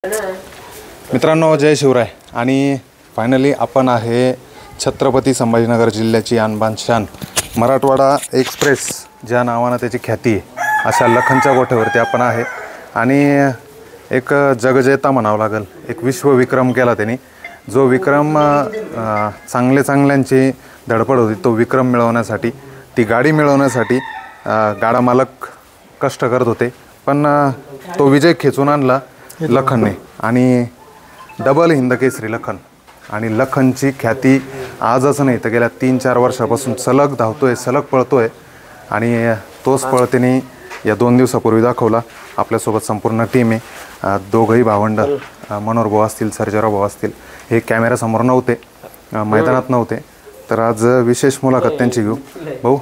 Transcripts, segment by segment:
मित्रांनो, जय शिवराय. आणि फायनली आपण आहे छत्रपती संभाजीनगर जिल्ह्याची आणबान शान मराठवाडा एक्सप्रेस ज्या नावानं त्याची ख्याती आहे अशा लखनच्या गोठ्यावरती आपण आहे. आणि एक जगजेता म्हणावं लागेल, एक विश्वविक्रम केला त्यांनी. जो विक्रम चांगल्यांची धडपड होती, तो विक्रम मिळवण्यासाठी, ती गाडी मिळवण्यासाठी गाडा मालक कष्ट करत होते. पण तो विजय खेचून आणला लखनने. आणि डबल हिंद केसरी लखन. आणि लखनची ख्याती आजच नाही तर गेल्या 3-4 वर्षापासून सलग धावतोय, सलग पळतोय. आणि तोच पळ त्यांनी या 2 दिवसापूर्वी दाखवला. आपल्यासोबत संपूर्ण टीम आहे. दोघंही भावंड, मनोहर भाऊ असतील, सर्जेराव भाऊ असतील, हे कॅमेऱ्यासमोर नव्हते, मैदानात नव्हते. तर आज विशेष मुलाखत त्यांची घेऊ. भाऊ,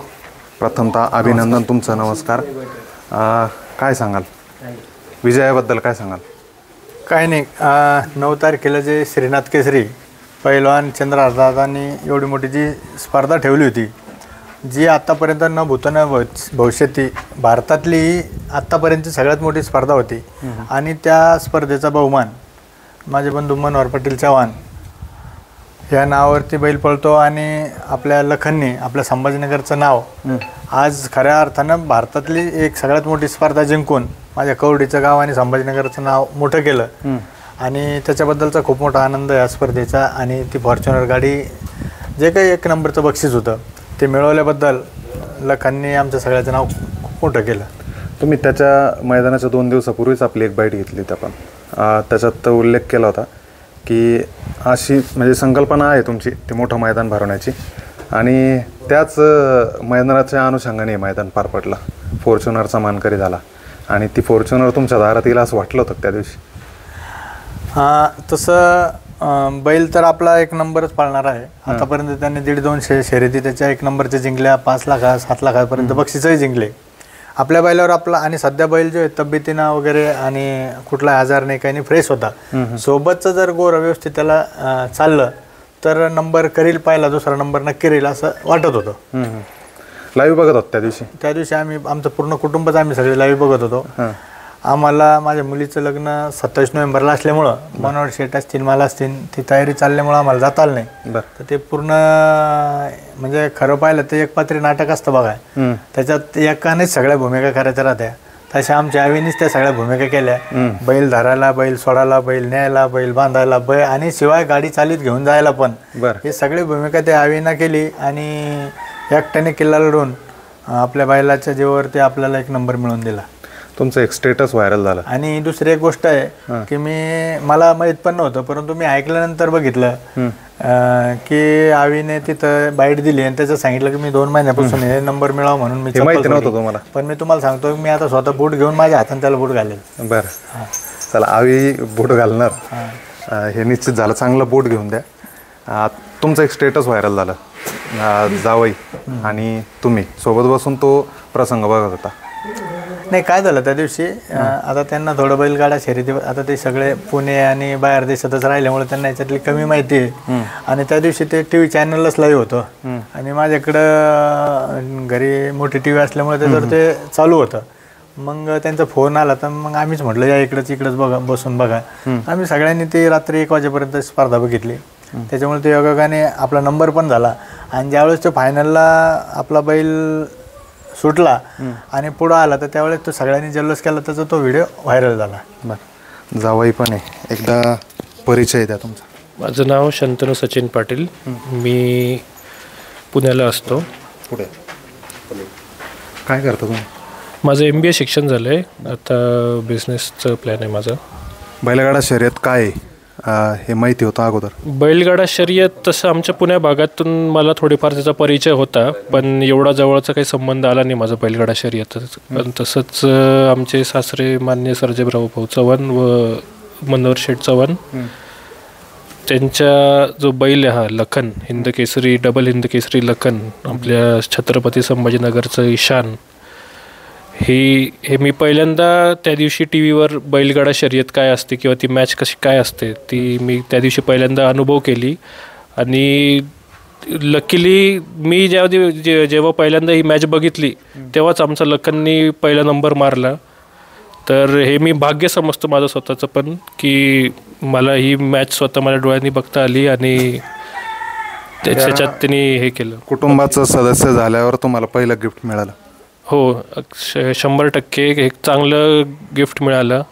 प्रथमतः अभिनंदन तुमचं, नमस्कार. काय सांगाल विजयाबद्दल, काय सांगाल? काय नाही, 9 तारखेला जे श्रीनाथ केसरी पैलवान चंद्रहारदादांनी एवढी मोठी जी स्पर्धा ठेवली होती, जी आत्तापर्यंत न भूता न भविष्यती भारतातली आत्तापर्यंतची सगळ्यात मोठी स्पर्धा होती. आणि त्या स्पर्धेचा बहुमान माझे बंधू मनोहर पाटील चव्हाण या नावावरती बैल पळतो. आणि आपल्या लखनने आपल्या संभाजीनगरचं नाव आज खऱ्या अर्थानं भारतातली एक सगळ्यात मोठी स्पर्धा जिंकून माझ्या कवडीचं गाव आणि संभाजीनगरचं नाव मोठं केलं. आणि त्याच्याबद्दलचा खूप मोठा आनंद या स्पर्धेचा. आणि ती फॉर्च्युनर गाडी जे काही 1 नंबरचं बक्षीस होतं ते मिळवल्याबद्दल लखनने आमच्या सगळ्याचं नाव खूप मोठं केलं. तुम्ही त्याच्या मैदानाच्या 2 दिवसापूर्वीच आपली एक बाईट घेतली होती आपण. त्याच्यात उल्लेख केला होता की अशी म्हणजे संकल्पना आहे तुमची ते मोठं मैदान भरवण्याची. आणि त्याच मैदानाच्या अनुषंगाने मैदान पार पडला, फॉर्च्युनरचा मानकरी झाला. आणि ती फॉर्च्युनर तुमच्या दारात येईल असं वाटलं होतं त्या दिवशी? तसं बैल तर आपला 1 नंबरच पाळणार आहे. आतापर्यंत त्यांनी 150-200 शर्यती त्याच्या 1 नंबरच्या जिंकल्या, 5 लाख 7 लाखापर्यंत बक्षीसही जिंकले आपल्या बैलावर. आपला आणि सध्या बैल जो आहे तब्येतीनं वगैरे आणि कुठला आजार नाही, काही नाही, फ्रेश होता. सोबतचं जर गोर व्यवस्थित त्याला चाललं तर नंबर करील, पाहिला 2रा नंबर नक्की राहील असं वाटत होतं. लाईव्ह बघत होतो त्या दिवशी आम्ही आमचं पूर्ण कुटुंबच आम्ही सगळे लाईव्ह बघत होतो. आम्हाला माझ्या मुलीचं लग्न 27 नोव्हेंबरला असल्यामुळं मनोहर शेट असतील, मला असतील, ती तयारी चालल्यामुळं आम्हाला जाता आलं नाही. तर ते पूर्ण म्हणजे खरं पाहिलं ते एक पात्री नाटक असतं बघा. त्याच्यात एकानेच सगळ्या भूमिका करायच्या राहत्या. तशा आमच्या आईनीच त्या सगळ्या भूमिका केल्या. बैल धरायला, बैल सोडायला, बैल न्यायला, बैल बांधायला, आणि शिवाय गाडी चालीत घेऊन जायला पण. हे सगळी भूमिका त्या आईनं केली. आणि एकट्याने किल्ला लढून आपल्या बैलाच्या जीवावर ते आपल्याला 1 नंबर मिळवून दिला. तुमचं एक स्टेटस व्हायरल झालं. आणि दुसरी एक गोष्ट आहे की मला माहीत पण नव्हतं, परंतु मी ऐकल्यानंतर बघितलं की आवीने तिथं बाईट दिली आणि त्याचं सांगितलं की मी 2 महिन्यापासून हे नंबर मिळावा म्हणून. मी माहिती नव्हतं तुम्हाला? पण मी तुम्हाला सांगतो, मी आता स्वतः बूट घेऊन माझ्या हाताने त्याला बूट घालेल. बरं, चला, आवी बूट घालणार हे निश्चित झालं. चांगलं बूट घेऊन द्या. तुमचं एक स्टेटस व्हायरल झालं, जावई आणि तुम्ही सोबत बसून तो प्रसंग बघत होता. नाही, काय झालं त्या दिवशी, आता त्यांना थोडं बैलगाडा शर्यती, आता ते सगळे पुणे आणि बाहेर देशातच राहिल्यामुळे त्यांना याच्यातली कमी माहिती आहे. आणि त्या दिवशी ते TV चॅनलच लाईव्ह होतं. आणि माझ्याकडं घरी मोठी TV असल्यामुळे त्याच्यावर ते चालू होतं. मग त्यांचा फोन आला तर मग आम्हीच म्हटलं या इकडंच बघा, बसून बघा. आम्ही सगळ्यांनी ते रात्री 1 वाजेपर्यंत स्पर्धा बघितली. त्याच्यामुळे ते योगाने आपला नंबर पण झाला. आणि ज्यावेळेस तो फायनलला आपला बैल सुटला आणि पुढं आला तर त्यावेळेस तो सगळ्यांनी जल्लोष केला, त्याचा तो व्हिडिओ व्हायरल झाला. बरं, जावई पण आहे, एकदा परिचय द्या तुमचा. माझं नाव शंतनू सचिन पाटील. मी पुण्याला असतो. पुढे काय करता तुम्ही? माझं MBA शिक्षण झालं आहे. आता बिझनेसचं प्लॅन आहे माझं. बैलगाडा शर्यत काय आहे हे माहिती होतं अगोदर? बैलगाडा शर्यत तसं आमच्या पुण्या भागातून मला थोडीफार त्याचा परिचय होता, पण एवढा जवळचा काही संबंध आला नाही माझा बैलगाडा शर्यत. पण तसंच आमचे सासरे मान्य सर्जेराव भाऊ चव्हाण व मनोहर शेठ चव्हाण, त्यांच्या जो बैल आहे हा लखन, हिंद केसरी, डबल हिंद केसरी लखन, आपल्या छत्रपती संभाजीनगरचं ईशान, हे मी पहिल्यांदा त्या दिवशी TV वर बैलगाडा शर्यत काय असते किंवा ती मॅच कशी काय असते ती मी त्या दिवशी पहिल्यांदा अनुभव केली. आणि लकीली मी जेव्हा पहिल्यांदा ही मॅच बघितली तेव्हाच आमचा लखननी पहिला नंबर मारला. तर हे मी भाग्य समजतो माझं स्वतःचं पण, की मला ही मॅच स्वतः माझ्या डोळ्यांनी बघता आली आणि त्याच्यात त्यांनी हे केलं. कुटुंबाचं सदस्य झाल्यावर तुम्हाला पहिलं गिफ्ट मिळालं. हो 100% एक चांगलं गिफ्ट मिळालं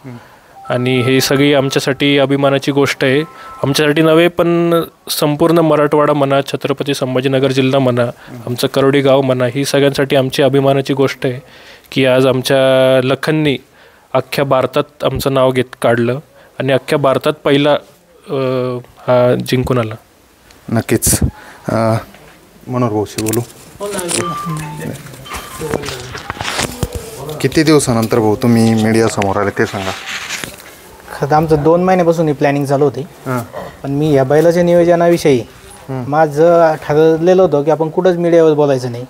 आणि हे सगळी आमच्यासाठी अभिमानाची गोष्ट आहे. आमच्यासाठी नव्हे पण संपूर्ण मराठवाडा म्हणा, छत्रपती संभाजीनगर जिल्हा म्हणा, आमचं करोडी गाव म्हणा, ही सगळ्यांसाठी आमची अभिमानाची गोष्ट आहे की आज आमच्या लखननी अख्ख्या भारतात आमचं नाव काढलं आणि अख्ख्या भारतात पहिला हा जिंकून आला. नक्कीच. मनोहर भाऊशी बोलू. किती दिवसानंतर भाऊ तुम्ही मीडियासमोर आले ते सांगा. खरं आमचं 2 महिन्यापासून ही प्लॅनिंग चालू होती. पण मी या बैलाच्या नियोजनाविषयी माझं ठरलेलं होतं की आपण कुठंच मीडियावर बोलायचं नाही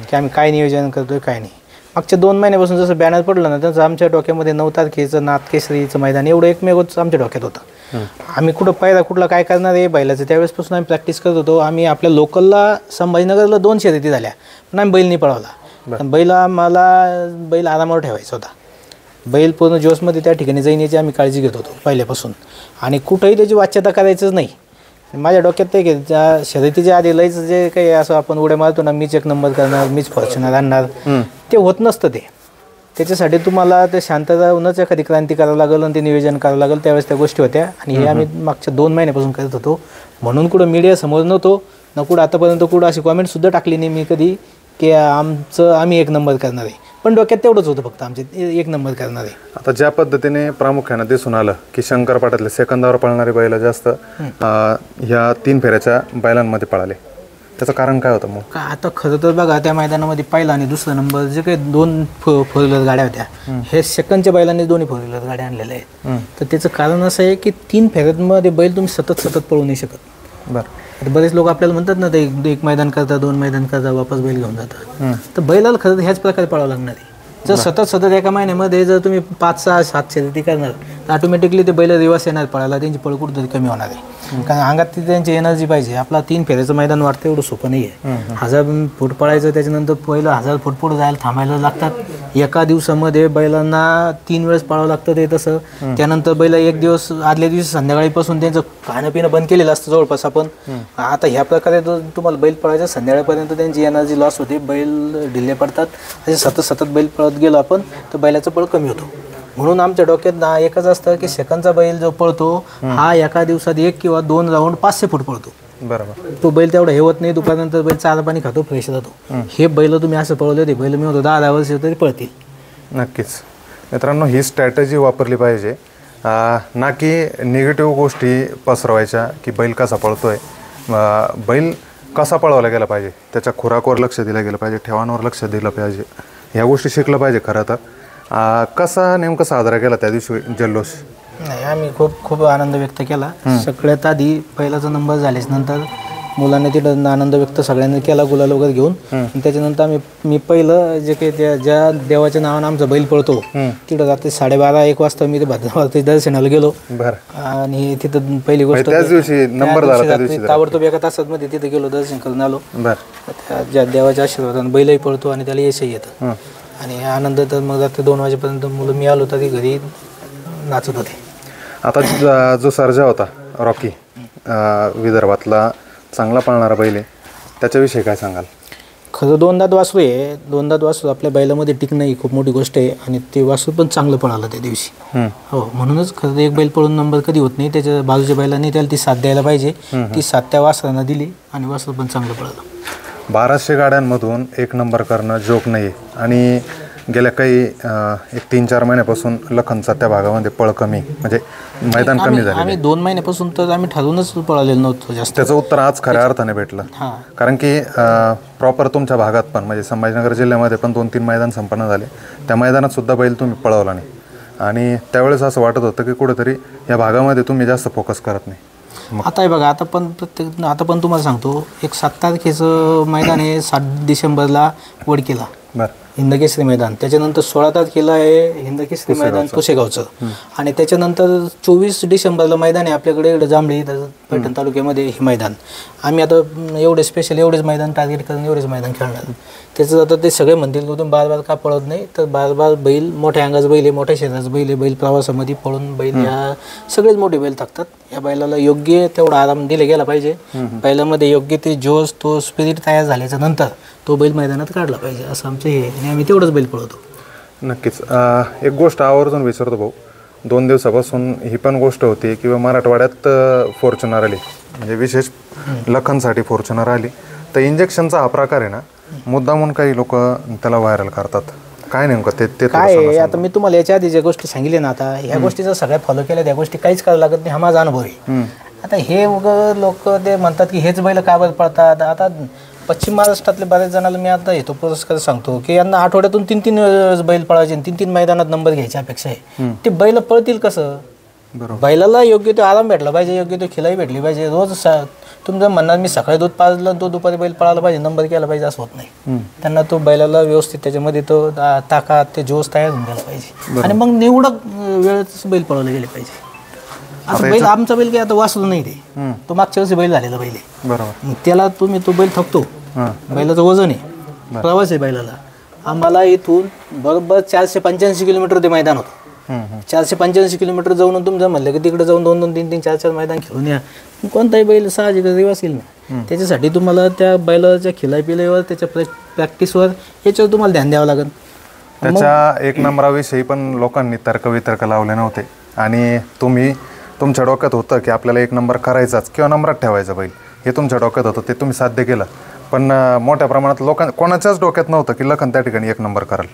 की आम्ही काय नियोजन करतोय काय नाही. मागच्या 2 महिन्यापासून जसं बॅनर पडलं ना, त्याचं आमच्या डोक्यामध्ये 9 तारखेचं नाथकेसरीचं मैदान एवढं एकमेवच आमच्या डोक्यात होतं. आम्ही कुठं पायरा कुठला काय करणार आहे बैलाचं, त्यावेळेसपासून आम्ही प्रॅक्टिस करत होतो. आम्ही आपल्या लोकलला संभाजीनगरला 2 शर्यती झाल्या पण आम्ही बैल नाही पळवला. पण बैल आरामावर ठेवायचा होता. बैल पूर्ण जोशमध्ये त्या ठिकाणी जाईन याची आम्ही काळजी घेत होतो पहिल्यापासून आणि कुठंही त्याची वाच्यता करायचंच नाही. माझ्या डोक्यात ते की त्या शर्यतीच्या आधी लयच जे काही असं आपण उड्या मारतो ना, मीच 1 नंबर करणार, मीच फॉर्च्युनर आणणार, ते होत नसतं. त्याच्यासाठी तुम्हाला ते शांत राहूनच एखादी क्रांती करावं लागेल आणि ते नियोजन करावं लागेल. त्यावेळेस त्या गोष्टी होत्या आणि हे आम्ही मागच्या 2 महिन्यापासून करत होतो. म्हणून कुठं मीडियासमोर नव्हतो ना, कुठं आतापर्यंत कुठं अशी कॉमेंटसुद्धा टाकली नाही मी कधी की आम्ही 1 नंबर करणार आहे. पण डोक्यात तेवढंच होतं फक्त आमचे 1 नंबर करणार आहे. आता ज्या पद्धतीने प्रामुख्यानं दिसून आलं की शंकरपाटातले सेकंदावर पळणारे बैल जास्त ह्या 3 फेऱ्याच्या बैलांमध्ये पळाले, त्याचं कारण काय होतं मग? का आता खरं तर बघा, त्या मैदानामध्ये पहिला आणि दुसरा नंबर जे काही 2 फोर व्हीलर गाड्या होत्या, हे सेकंडच्या बैलांनी 2 फोर व्हीलर गाड्या आणलेल्या आहेत. तर त्याचं कारण असं आहे की 3 फेऱ्यांमध्ये बैल तुम्ही सतत पळू नाही शकत. बरं. आता बरेच लोक आपल्याला म्हणतात ना, ते 1 मैदान करता 2 मैदान करता वापस बैल घेऊन जातात. तर बैलाला खरं ह्याच प्रकारे पळावं लागणार आहे. जर सतत एका महिन्यामध्ये जर तुम्ही 5, 6, 7 शर्यती करणार तर ऑटोमॅटिकली ते बैल रिवर्स येणार पळायला, त्यांची पळ कुठंतरी कमी होणार आहे. कारण अंगात ती त्यांची एनर्जी पाहिजे. आपला 3 फेऱ्याचं मैदान वाटतं एवढं सोपं नाही आहे. 1000 फूट पळायचं, त्याच्यानंतर पहिलं 1000 फूट पुढे जायला थांबायला लागतात. एका दिवसामध्ये बैलांना 3 वेळेस पळावं लागतं ते तसं. त्यानंतर बैल 1 दिवस आदल्या दिवशी संध्याकाळीपासून त्यांचं खाणं पिणं बंद केलेलं असतं जवळपास आपण. आता ह्या प्रकारे तुम्हाला बैल पळायचं, संध्याकाळपर्यंत त्यांची एनर्जी लॉस होते, बैल ढिल्ले पडतात. असे सतत बैल पळत गेलो आपण तर बैलाचं पळ कमी होतो. म्हणून आमच्या डोक्यात एकच असतं की सेकंदचा बैल जो पळतो हा एका दिवसात 1 किंवा 2 राऊंड 500 फूट पळतो. बरोबर. तो बैल तेवढा हे होत नाही. दुपारनंतर बैल चारा पाणी खातो, फ्रेश राहतो. हे बैल तुम्ही असं पळवले होते, बैल मी होतो 10 वर्ष तरी पळतील. नक्कीच मित्रांनो, ही स्ट्रॅटेजी वापरली पाहिजे, ना की निगेटिव्ह गोष्टी पसरवायच्या की बैल कसा पळतोय. बैल कसा पळवला गेला पाहिजे, त्याच्या खुराकावर लक्ष दिलं गेलं पाहिजे, ठेवांवर लक्ष दिलं पाहिजे, ह्या गोष्टी शिकलं पाहिजे. खरं तर कसा नेमका साजरा केला त्या दिवशी जल्लोष? नाही, आम्ही खूप आनंद व्यक्त केला. सगळ्यात आधी पहिलाचा नंबर झाल्याच नंतर मुलांनी तिथं आनंद व्यक्त सगळ्यांनी केला गुलाल वगैरे घेऊन. त्याच्यानंतर मी पहिलं जे काही ज्या देवाच्या नावानं आमचा बैल पळतो तिथं रात्री 12:30-1 वाजता मी ते भद्रावती दर्शनाला गेलो. आणि तिथं पहिली गोष्ट ताबडतोब 1 तासामध्ये तिथे गेलो, दर्शन करून आलो. ज्या देवाच्या आशीर्वादाने बैलही पळतो आणि त्याला यशही येतं. आणि आनंद तर मग रात्री 2 वाजेपर्यंत मुलं मी आलो तरी घरी नाचत होते. आता जो सर्जा होता रॉकी, विदर्भातला चांगला पळणारा बैल आहे, त्याच्याविषयी काय सांगाल? खरं 2 दात वासरू आहे. 2 दात वासरू आपल्या बैलामध्ये टिकणं ही खूप मोठी गोष्ट आहे आणि ते वासरू पण चांगलं पळालं त्या दिवशी. हो, म्हणूनच खरं 1 बैल पळून नंबर कधी होत नाही. त्याच्या बाजूच्या बैलांनी त्याला ती साथ द्यायला पाहिजे. ती साथ त्या वासरांना दिली आणि वासरू पण चांगलं पळालं. 1200 गाड्यांमधून 1 नंबर करणं जोक नाही. आणि गेल्या काही 3-4 महिन्यापासून लखनचा त्या भागामध्ये पळ कमी, म्हणजे मैदान कमी झालं. आम्ही 2 महिन्यापासून तर आम्ही ठरवूनच पळालेलं नव्हतं जास्त. त्याचं उत्तर आज खऱ्या अर्थाने भेटलं. कारण की प्रॉपर तुमच्या भागात पण, म्हणजे संभाजीनगर जिल्ह्यामध्ये पण 2-3 मैदान संपन्न झाले. त्या मैदानात सुद्धा बैल तुम्ही पळवला नाही आणि त्यावेळेस असं वाटत होतं की कुठेतरी या भागामध्ये तुम्ही जास्त फोकस करत नाही. आता बघा, आता पण तुम्हाला सांगतो, एक 7 तारखेचं मैदान आहे 7 डिसेंबरला वडकीला. हिंदकेसरी मैदान, त्याच्यानंतर 16 तारखेला आहे हिंदकेसरी मैदान पुसेगावचं, आणि त्याच्यानंतर 24 डिसेंबरला मैदान आहे आपल्याकडे इकडे जांभळी पैठण तालुक्यामध्ये हे मैदान. आम्ही आता एवढे स्पेशल एवढेच मैदान टार्गेट करून एवढेच मैदान खेळणार. त्याचं आता ते सगळे म्हणतील की तुम्ही बार का पळत नाही, तर बार बैल मोठ्या अंगाचं बैल आहे, मोठ्या शरीराचं बैल आहे, बैल प्रवासामध्ये पळून बैल ह्या सगळेच मोठे बैल टाकतात. या बैलाला योग्य तेवढा आराम दिला गेला पाहिजे. बैलामध्ये योग्य ते जोश तो स्पिरिट तयार झाल्याच्या नंतर तो बैल मैदानात काढला पाहिजे, असं आमचं हे, आणि आम्ही तेवढंच बैल पळवतो. नक्कीच. एक गोष्ट आवर्जून विचारतो भाऊ, 2 दिवसापासून ही पण गोष्ट होती किंवा मराठवाड्यात फॉर्च्युनर आली, म्हणजे विशेष लखनसाठी फॉर्च्युनर आली, तर इंजेक्शनचा हा प्रकार आहे ना, मुद्दामून काही लोक त्याला व्हायरल करतात. काय नेमकं ते काय आहे? आता मी तुम्हाला याच्या आधी ज्या गोष्टी सांगितल्या ना, आता ह्या गोष्टीचा सगळ्या फॉलो केल्या, त्या गोष्टी काहीच करायला लागत नाही, हा माझा अनुभव आहे. आता हे लोक ते म्हणतात की हेच बैल का बरं पळतात. आता पश्चिम महाराष्ट्रातले बऱ्याच जणांना मी आता येतो पुरस्कार सांगतो की यांना आठवड्यातून 3-3 बैल पळायचे, 3-3 मैदानात नंबर घ्यायची अपेक्षा आहे. ते बैल पळतील कसं? बैलाला योग्य तो आराम भेटला पाहिजे, योग्य तो खिलाई भेटली पाहिजे. रोज तुमचं म्हणणार मी सकाळी दूध पाजलं तो दुपारी बैल पळायला पाहिजे, नंबर केला पाहिजे, असं होत नाही. त्यांना तो बैलाला व्यवस्थित त्याच्यामध्ये तो ताकात ते जोश तयार होऊन गेला पाहिजे, आणि मग निवडक वेळेच बैल पळवले गेले पाहिजे. आता बैल आमचा बैल काही आता वाचलो नाही, तो मागच्या वर्षी बैल झालेला बैल आहे. बरोबर. त्याला तुम्ही तो बैल थकतो, बैलाचं वजन आहे, प्रवास आहे बैलाला. आम्हाला इथून बरोबर 485 किलोमीटर ते मैदान होतं. 485 किलोमीटर जाऊन तुमचं म्हणलं की तिकडे जाऊन 2-2, 3-3, 4-4 मैदान खेळून या. कोणताही बैल साहजिक दिवस येईल ना, त्याच्यासाठी तुम्हाला त्या बैलाच्या खिलाई पिलाईवर, त्याच्या प्रॅक्टिसवर, याच्यावर तुम्हाला ध्यान द्यावं लागेल. त्याच्या 1 नंबराविषयी पण लोकांनी तर्कवितर्क लावले नव्हते, आणि तुम्ही तुमच्या डोक्यात होतं की आपल्याला 1 नंबर करायचाच किंवा नंबरात ठेवायचा बैल, हे तुमच्या डोक्यात होतं, ते तुम्ही साध्य केलं. पण मोठ्या प्रमाणात कोणाच्याच डोक्यात नव्हतं की लखन त्या ठिकाणी 1 नंबर कराल.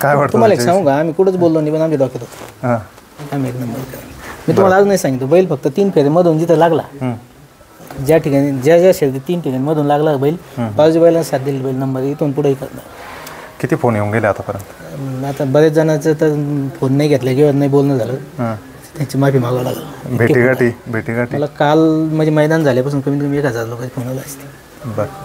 काय वाटतं तुम्हाला एक सांगू का, आम्ही कुठंच बोललो नाही, पण आमच्या डोक्यात होतं आम्ही 1 नंबर करा. मी तुम्हाला आज नाही सांगितलं, बैल फक्त 3 फेऱ्यामधून जिथं लागला, ज्या ठिकाणी ज्या शेवटी 3 ठिकाणी मधून लागला बैल, बाजू बैलांना साथ दिली बैल नंबर, इथून पुढे करणार. किती फोन येऊन गेले आतापर्यंत? आता बरेच जणांचं तर फोन नाही घेतला किंवा नाही बोलणं झालं, त्याची माफी मागावं लागलं. भेटीगाठी मला काल म्हणजे मैदान झाल्यापासून कमीत कमी 1000 लोकांची फोन आला असते. बरं.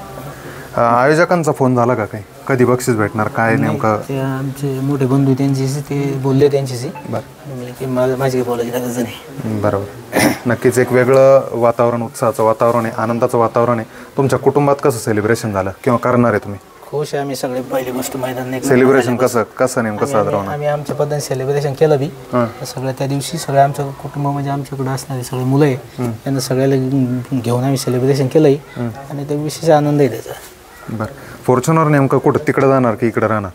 आयोजकांचा फोन झाला का काही? कधी बक्षीस भेटणार, काय नेमकं? ते आमचे मोठे बंधू त्यांच्याशी ते बोलले, त्यांच्याशी. बरं. माझी काही बोलायची गरज नाही. बरोबर. नक्कीच एक वेगळं वातावरण, उत्साहाचं वातावरण आहे, आनंदाचं वातावरण आहे. तुमच्या कुटुंबात कसं सेलिब्रेशन झालं किंवा करणार आहे तुम्ही? खुश आहे आम्ही सगळे. पहिली गोष्ट मैदान सेलिब्रेशन कसं नेमकं साजरा होणार? आम्ही आमच्या पद्धतीने सेलिब्रेशन केलं बी सगळं. त्या दिवशी सगळं आमचं कुटुंब म्हणजे आमच्याकडे असणारे सगळे मुलं आहे, त्यांना सगळ्याला घेऊन आम्ही सेलिब्रेशन केलंय, आणि ते विशेष आनंद आहे त्याचा. बरं. फॉर्च्युनर नेमकं कुठं, तिकडे जाणार की इकडे राहणार?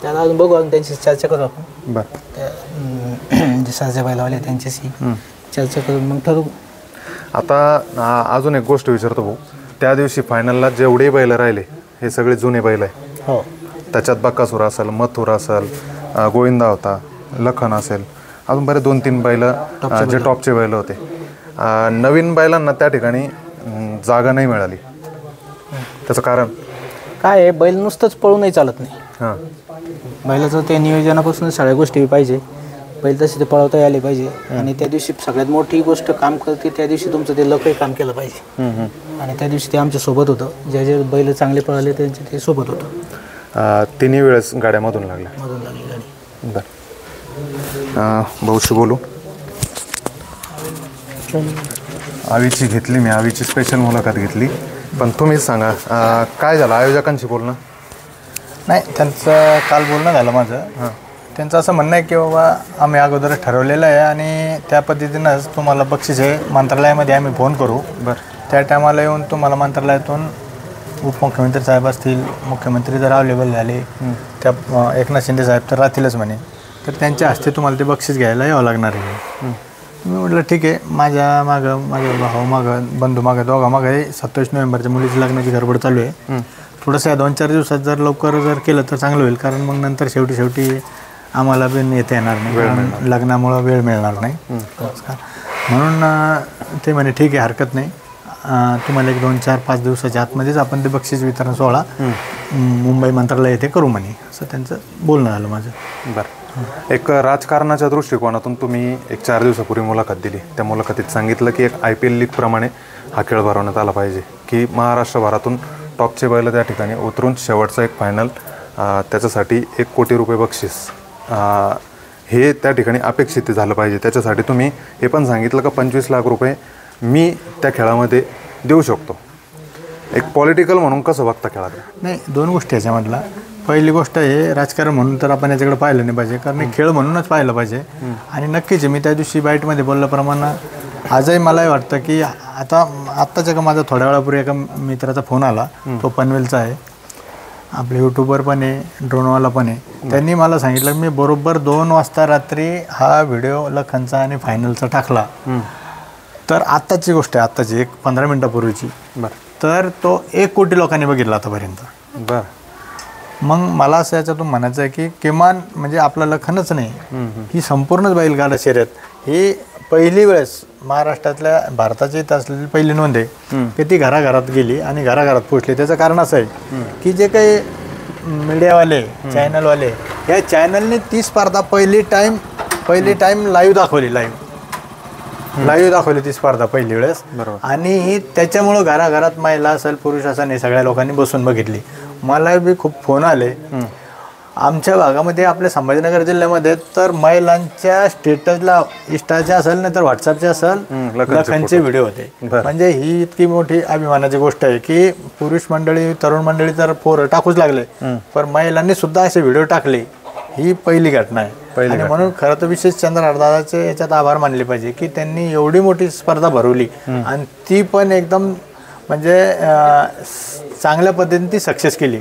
त्याला अजून बघू, आम्ही त्यांची चर्चा करू आपण. बरं. जे सरजा बैलावाले त्यांच्याशी चर्चा करून मग ठरवू. आता अजून एक गोष्ट विचारतो भाऊ, त्या दिवशी फायनलला जेवढे बैल राहिले हे सगळे जुने बैल आहे. हो. त्याच्यात बकासूर असेल, मथुर असेल, गोविंदा होता, लखन असेल, अजून बरे 2-3 बैल जे टॉपचे बैल होते. नवीन बैलांना त्या ठिकाणी जागा नाही मिळाली, त्याचं कारण काय आहे? बैल नुसतंच पळूनही चालत नाही. हां. बैलाचं ते नियोजनापासून सगळ्या गोष्टी पाहिजे. बैल तसे ते पळवता आले पाहिजे, आणि त्या दिवशी सगळ्यात मोठी गोष्ट काम करते त्या दिवशी तुमचं ते लखही काम केलं पाहिजे. आणि त्या दिवशी ते आमच्या सोबत होतं, जे बैल चांगले पळाले त्यांचे ते सोबत होतं. 3 वेळेस गाड्यामधून लागली गाडी. बरं. भाऊशी बोलू. आवीची घेतली मी, आवीची स्पेशल मुलाखत घेतली, पण तुम्हीच सांगा काय झालं आयोजकांशी बोलणं? नाही, त्यांचं काल बोलणं झालं माझं. त्यांचं असं म्हणणं आहे की बाबा आम्ही अगोदर ठरवलेलं आहे, आणि त्या पद्धतीनंच तुम्हाला बक्षीस आहे मंत्रालयामध्ये आम्ही फोन करू. बरं. त्या टायमाला येऊन तुम्हाला मंत्रालयातून उपमुख्यमंत्री साहेब असतील, मुख्यमंत्री जर अवेलेबल झाले, त्या एकनाथ शिंदे साहेब तर राहतीलच म्हणे, तर त्यांच्या हस्ते तुम्हाला ते बक्षीस घ्यायला यावं लागणार आहे. मी म्हटलं ठीक आहे. माझ्या मागं, माझ्या भाऊ मागं, बंधू मागं, दोघा मागं 27 नोव्हेंबरच्या मुलीची लग्नाची गडबड चालू आहे. थोडंसं 2-4 दिवसात जर लवकर जर केलं तर चांगलं होईल, कारण मग नंतर शेवटी आम्हाला पण येता येणार नाही, लग्नामुळं वेळ मिळणार नाही. म्हणून ते म्हणे ठीक आहे, हरकत नाही, तुम्हाला 1, 2, 4, 5 दिवसाच्या आतमध्येच आपण ते बक्षीस वितरण सोहळा मुंबई मंत्रालय येथे करू म्हणे, असं त्यांचं बोलणं झालं माझं. बरं. एक राजकारणाच्या दृष्टिकोनातून तुम्ही 4 दिवसापूर्वी मुलाखत दिली, त्या मुलाखतीत सांगितलं की एक IPL लीगप्रमाणे हा खेळ भरवण्यात आला पाहिजे, की महाराष्ट्रभरातून टॉपचे बैल त्या ठिकाणी उतरून शेवटचा एक फायनल त्याच्यासाठी 1 कोटी रुपये बक्षीस हे त्या ठिकाणी अपेक्षित झालं पाहिजे. त्याच्यासाठी तुम्ही हे पण सांगितलं का 25 लाख रुपये मी त्या खेळामध्ये देऊ शकतो. एक पॉलिटिकल म्हणून कसं बघता खेळाकडे? नाही, 2 गोष्टी याच्यामधला. पहिली गोष्ट हे राजकारण म्हणून तर आपण याच्याकडे पाहिलं नाही पाहिजे, कारण हे खेळ म्हणूनच पाहिलं पाहिजे. आणि नक्कीच मी त्या दिवशी बाईटमध्ये बोलल्याप्रमाणे आजही मलाही वाटतं की आत्ताच्या का माझा थोड्या वेळापूर्वी एका मित्राचा फोन आला, तो पनवेलचा आहे, आपले यूट्यूबर पण आहे, ड्रोनवाला पण आहे. त्यांनी मला सांगितलं मी बरोबर 2 वाजता रात्री हा व्हिडिओ लखनचा आणि फायनलचा टाकला. तर आत्ताची गोष्ट आहे, आत्ताची 15 मिनिटापूर्वीची. तर तो 1 कोटी लोकांनी बघितला आतापर्यंत. बरं. मग मला असं याच्यातून म्हणायचं आहे की किमान म्हणजे आपलं लखनच नाही, ही संपूर्णच बैलगाडा शर्यत ही पहिली वेळेस महाराष्ट्रातल्या भारताची इथं असलेली पहिली नोंद आहे की ती घराघरात गेली आणि घराघरात पोचली. त्याचं कारण असं आहे की जे काही मीडियावाले चॅनलवाले या चॅनलने ती स्पर्धा पहिली टाईम लाईव्ह दाखवली ती स्पर्धा पहिली वेळेस. आणि त्याच्यामुळं घराघरात महिला असेल पुरुष असेल हे सगळ्या लोकांनी बसून बघितली. मला बी खूप फोन आले. आमच्या भागामध्ये आपल्या संभाजीनगर जिल्ह्यामध्ये तर महिलांच्या स्टेटसला इंस्टाचे असेल नाही तर व्हॉट्सअपचे असेल लखनचे व्हिडिओ होते. म्हणजे ही इतकी मोठी अभिमानाची गोष्ट आहे की पुरुष मंडळी तरुण मंडळी तर पोरं टाकूच लागले, पण महिलांनी सुद्धा असे व्हिडिओ टाकले. ही पहिली घटना आहे. आणि म्हणून खरं तर विशेष चंद्रहारदादाचे याच्यात आभार मानले पाहिजे की त्यांनी एवढी मोठी स्पर्धा भरवली आणि ती पण एकदम म्हणजे चांगल्या पद्धतीने ती सक्सेस केली.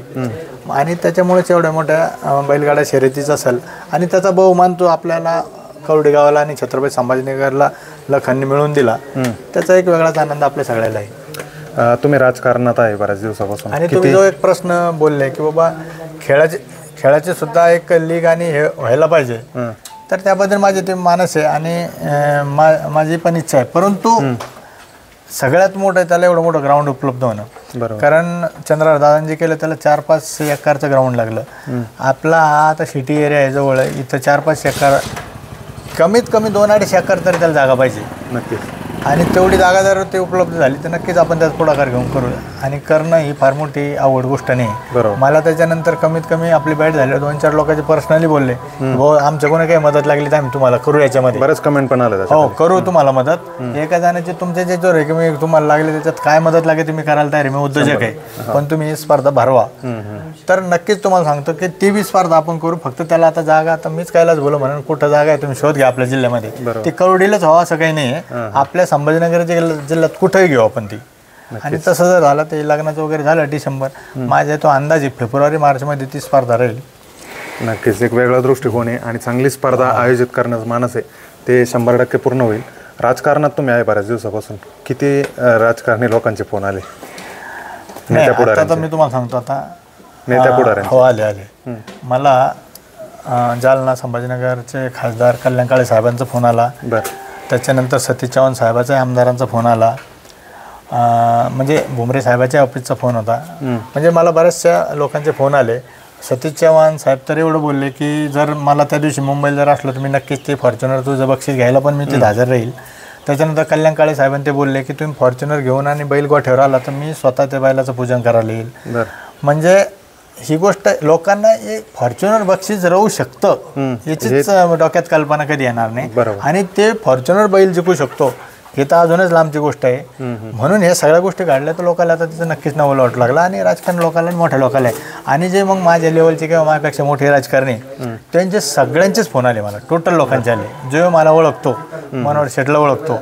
आणि त्याच्यामुळेच एवढ्या मोठ्या बैलगाडा शर्यतीचा असेल आणि त्याचा बहुमान तो आपल्याला कवडे गावाला आणि छत्रपती संभाजीनगरला लखनने मिळवून दिला. त्याचा एक वेगळाच आनंद आपल्या सगळ्याला आहे. तुम्ही राजकारणात आहे बऱ्याच दिवसापासून आणि तुम्ही जो एक प्रश्न बोलले की बाबा खेळाचे सुद्धा एक लीग आणि हे व्हायला पाहिजे, तर त्याबद्दल माझे ते मानस आहे आणि माझी पण इच्छा आहे. परंतु सगळ्यात मोठं त्याला एवढं मोठं ग्राउंड उपलब्ध होणं. कारण चंद्रहारदादांनी जे केलं त्याला 4-5 एकरचं ग्राउंड लागलं. आपला हा आता सिटी एरिया आहे जवळ, इथं 4-5 एकर कमीत कमी 2-2.5 एकर तरी त्याला जागा पाहिजे. नक्कीच. आणि तेवढी जागा जर ते उपलब्ध झाली तर नक्कीच आपण त्यात पुढाकार घेऊन करू. आणि करणं ही फार मोठी आवड गोष्ट नाही. मला त्याच्यानंतर कमीत कमी आपली बॅट झाली 2-4 लोकांचे पर्सनली बोलले भाऊ आमच्या कोणी काही मदत लागली तर आम्ही तुम्हाला करू. याच्यामध्ये बरेच कमेंट पण आले. हो, करू तुम्हाला मदत. एका जणांचे तुमच्या ज्याच्यावर आहे की मी तुम्हाला लागले त्याच्यात काय मदत लागेल तुम्ही करायला तयार आहे, मी उद्योजक आहे, पण तुम्ही ही स्पर्धा भरवा. तर नक्कीच तुम्हाला सांगतो की ती बी स्पर्धा आपण करू. फक्त त्याला आता जागा आता मीच कायलाच बोलू म्हणून कुठं जागा आहे तुम्ही शोध घ्या आपल्या जिल्ह्यामध्ये. ती कवडीलाच हवा असं काही नाही आहे. आपल्या संभाजीनगर जिल्ह्यात कुठेही घेऊ आपण ती. आणि तसं जर झालं ते लग्नाचं वगैरे झालं डिसेंबर, माझ्या तो अंदाजे फेब्रुवारी-मार्चमध्ये ती स्पर्धा राहील. नक्कीच एक वेगळा दृष्टिकोन आहे आणि चांगली स्पर्धा आयोजित करण्याचं मानस आहे ते 100% पूर्ण होईल. राजकारणात तुम्ही आहे बऱ्याच दिवसापासून, किती राजकारणी लोकांचे फोन आले? आता मी तुम्हाला सांगतो आता नेत्या पुढाऱ्यांचे हो आले. मला जालना संभाजीनगरचे खासदार कल्याण काळे साहेबांचा फोन आला. त्याच्यानंतर सतीश चव्हाण साहेबाचा आमदारांचा फोन आला. म्हणजे भुमरे साहेबाच्या ऑफिसचा फोन होता. म्हणजे मला बऱ्याचशा लोकांचे फोन आले. सतीश चव्हाण साहेब तर एवढं बोलले की जर मला त्या दिवशी मुंबईला जर असलो तर मी नक्कीच ते फॉर्च्युनर तुझं बक्षीस घ्यायला पण मी ते हजर राहील. त्याच्यानंतर कल्याण काळे साहेबांनी ते बोलले की तुम्ही फॉर्च्युनर घेऊन आणि बैल गोठ्यावर आला तर मी स्वतः त्या बैलाचं पूजन करायला येईल. म्हणजे ही गोष्ट लोकांना एक फॉर्च्युनर बक्षीस राहू शकतं याचीच डोक्यात कल्पना कधी येणार नाही. आणि ते फॉर्च्युनर बैल जिंकू शकतो हे तर अजूनच लांबची गोष्ट आहे. म्हणून ह्या सगळ्या गोष्टी घडल्या तर लोकांना आता तिचं नक्कीच नवल वाटू लागला आणि राजकारण लोकांना मोठ्या लोकांना आहे. आणि जे मग माझ्या लेवलचे किंवा माझ्यापेक्षा मोठे राजकारणी त्यांचे सगळ्यांचेच फोन आले मला, टोटल लोकांचे आले. जो मला ओळखतो, मनोहर शेटला ओळखतो,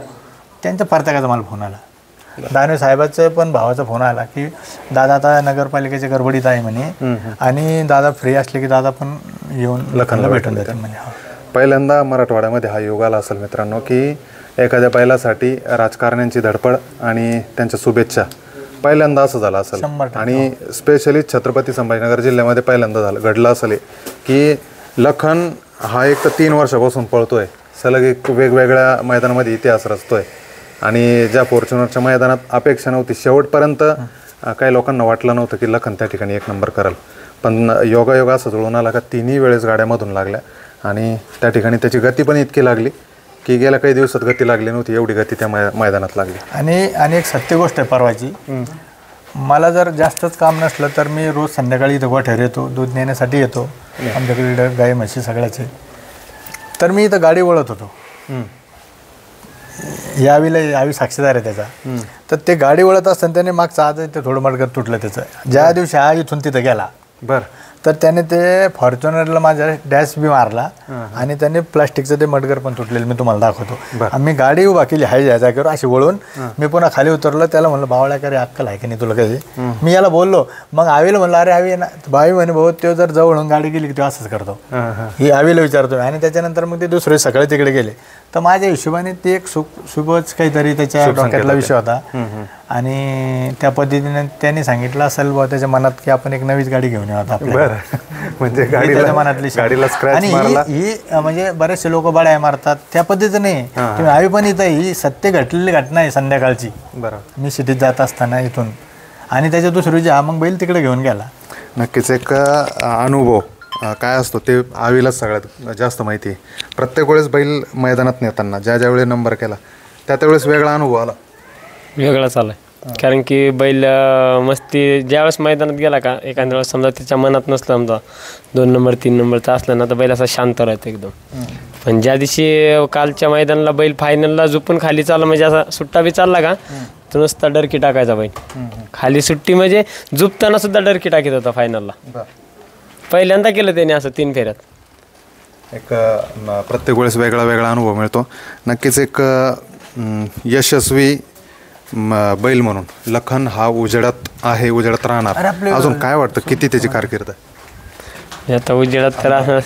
त्यांच्या प्रत्येकाचा मला फोन आला. दानवे साहेबाचं पण भावाचा फोन आला की दादा आता नगरपालिकेच्या गडबडीत आहे म्हणे आणि दादा फ्री असले की दादा पण येऊन लखनला भेटून जाते म्हणे. पहिल्यांदा मराठवाड्यामध्ये हा योग आला असेल मित्रांनो की एखाद्या बैलासाठी राजकारण्यांची धडपड आणि त्यांच्या शुभेच्छा पहिल्यांदा असं झालं असेल. आणि स्पेशली छत्रपती संभाजीनगर जिल्ह्यामध्ये पहिल्यांदा घडलं असेल की लखन हा एक तर 3 वर्षापासून पळतोय सलग, एक वेगवेगळ्या मैदानामध्ये इतिहास रचतोय. आणि ज्या फॉर्च्युनरच्या मैदानात अपेक्षा नव्हती, शेवटपर्यंत काही लोकांना वाटलं नव्हतं की लखन त्या ठिकाणी 1 नंबर कराल, पण योगायोग असं जुळून आला का 3ही वेळेस गाड्यामधून लागल्या आणि त्या ठिकाणी त्याची गती पण इतकी लागली की गेल्या काही दिवसात गती लागली नव्हती, एवढी गती त्या मैदानात लागली. आणि एक सत्य गोष्ट आहे परवाची, मला जर जास्तच काम नसलं तर मी रोज संध्याकाळी इथं गोठ्यावर येतो, दूध नेण्यासाठी येतो. आमच्याकडे इथं गाई म्हशी सगळ्याचे. तर मी इथं गाडी वळत होतो. यावीला आवी साक्षीदार आहे त्याचा. तर ते गाडी वळत असताना त्याने मागचं आज ते थोडं मडकं तुटलं त्याचं. ज्या दिवशी हा इथून तिथं गेला बरं. तर त्याने ते फॉर्च्युनरला माझ्या डॅश बी मारला आणि त्याने प्लास्टिकचं ते मडगर पण तुटलेलं मी तुम्हाला दाखवतो. आम्ही गाडी उभा केली हाय या जागेवर अशी वळून. मी पुन्हा खाली उतरलो. त्याला म्हणलं बावळ्या करे अक्कल आहे की नाही तुला कधी. मी याला बोललो. मग आवीला म्हणलं अरे आवी ना भावी म्हणे भाऊ तो जर जवळून गाडी गेली की तो असंच करतो. ही आवीला विचारतो. आणि त्याच्यानंतर मग ते दुसरे सगळे तिकडे गेले. तर माझ्या हिशोबाने ते एक शुभच काहीतरी त्याच्या डोक्यातला विषय होता. आणि त्या पद्धतीने त्यांनी सांगितलं असेल बुवा त्याच्या मनात की आपण एक नवीच गाडी घेऊन येऊ आता. म्हणजे त्याच्या मनातली गाडीला स्क्रॅच आणि मारला. ही म्हणजे बरेचसे लोक बड्या मारतात त्या पद्धतीने. तुम्ही आम्ही पण इथं ही सत्य घडलेली घटना आहे संध्याकाळची. बरं. मी सिटीत जात असताना इथून आणि त्याच्या दुसऱ्या दिवशी हा मग बैल तिकडे घेऊन गेला. नक्कीच एक अनुभव काय असतो ते आवीलाच सगळ्यात जास्त माहिती आहे. प्रत्येक वेळेस बैल मैदानात नेताना ज्या वेळेस नंबर केला त्या त्यावेळेस वेगळा अनुभव आला. वेगळाच आला. कारण की बैल मस्ती ज्यावेळेस मैदानात गेला का एखाद्या वेळेस समजा त्याच्या मनात नसलं समजा 2 नंबर 3 नंबरचा असला ना तर बैल असा शांत राहतो एकदम. पण ज्या दिवशी कालच्या मैदानाला बैल फायनलला झोपून खाली चालला म्हणजे असा सुट्टा बी चालला का तर नुसता डरकी टाकायचा बैल. खाली सुट्टी म्हणजे झुपताना सुद्धा डरकी टाकीत होता फायनलला. पहिल्यांदा केलं त्याने असं 3 फेऱ्यात. एक प्रत्येक वेळेस वेगळा वेगळा अनुभव मिळतो. नक्कीच एक यशस्वी बैल म्हणून लखन हा उजेडात आहे, उजेडात राहणार. अजून काय वाटतं किती त्याची कारकीर्द आता उजेडात तर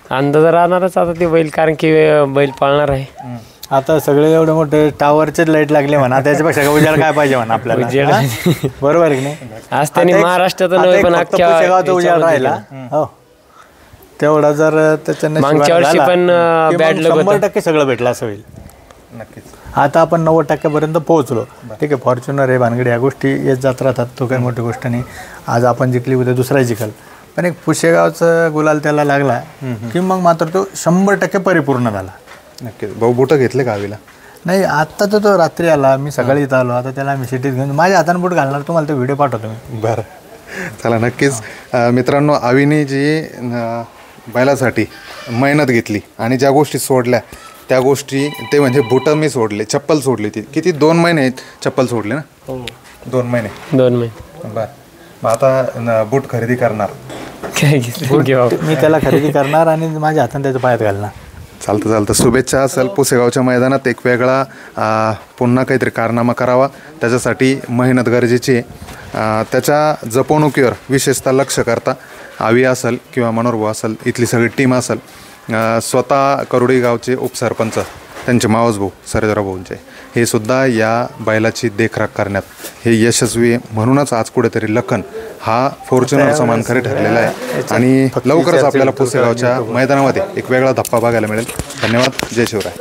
अंदाज राहणारच आता ते बैल. कारण की बैल पाळणार आहे. आता सगळे एवढे मोठे टावरचे लाईट लागले म्हणा त्याच्यापेक्षा उजेड काय पाहिजे म्हणा आपल्याला. बरोबर आहे की नाही. आज त्यांनी महाराष्ट्रात नव्हे पण अख्ख्या उजेड राहिला. हो तेवढा जर त्याच्या मागच्या वर्षी पण बॅड लक 100% सगळं भेटलं असं होईल. नक्कीच. आता आपण 90% पोहोचलो. ठीक आहे. फॉर्च्युनर आहे भानगडी या गोष्टी येत जात राहतात. तो काही मोठी गोष्ट नाही. आज आपण जिंकली उद्या दुसरा जिंकल. पण एक पुशेगावचं गुलाल त्याला लागला की मग मात्र तो 100% परिपूर्ण झाला. नक्कीच. भाऊ बुटं घेतले का आवीला? नाही आत्ता तर तो रात्री आला. मी सकाळी इथं आलो. आता त्याला आम्ही सिटीत घेऊन माझ्या हाताने बूट घालणार. तुम्हाला तो व्हिडिओ पाठवतो मी. बरं. चला नक्कीच. मित्रांनो आवीने जी बैलासाठी मेहनत घेतली आणि ज्या गोष्टी सोडल्या त्या गोष्टी ते म्हणजे बुटं मी सोडले, चप्पल सोडली. ती किती 2 महिने चप्पल सोडले ना? 2 महिने. 2 महिने. बरं. मग आता बूट खरेदी करणार. मी त्याला खरेदी करणार आणि माझ्या हाताने त्याच्या पायात घालणार. चालतं. शुभेच्छा असेल. पुसेगावच्या मैदानात एक वेगळा पुन्हा काहीतरी कारनामा करावा. त्याच्यासाठी मेहनत गरजेची आहे. त्याच्या जपवणुकीवर विशेषतः लक्ष करता आवी असेल किंवा मनोहरभाऊ असेल इथली सगळी टीम असेल. स्वतः करोडी गावचे उपसरपंच त्यांचे मावसभाऊ सर्जेराव भाऊंचे हे सुद्धा या बैलाची देखरेख करण्यात हे यशस्वी आहे. म्हणूनच आज कुठेतरी लखन हा फॉर्च्युनरचा मानकरी ठरलेला आहे. आणि लवकरच आपल्याला पुसेगावच्या मैदानामध्ये एक वेगळा धप्पा बघायला मिळेल. धन्यवाद. जय शिवराय.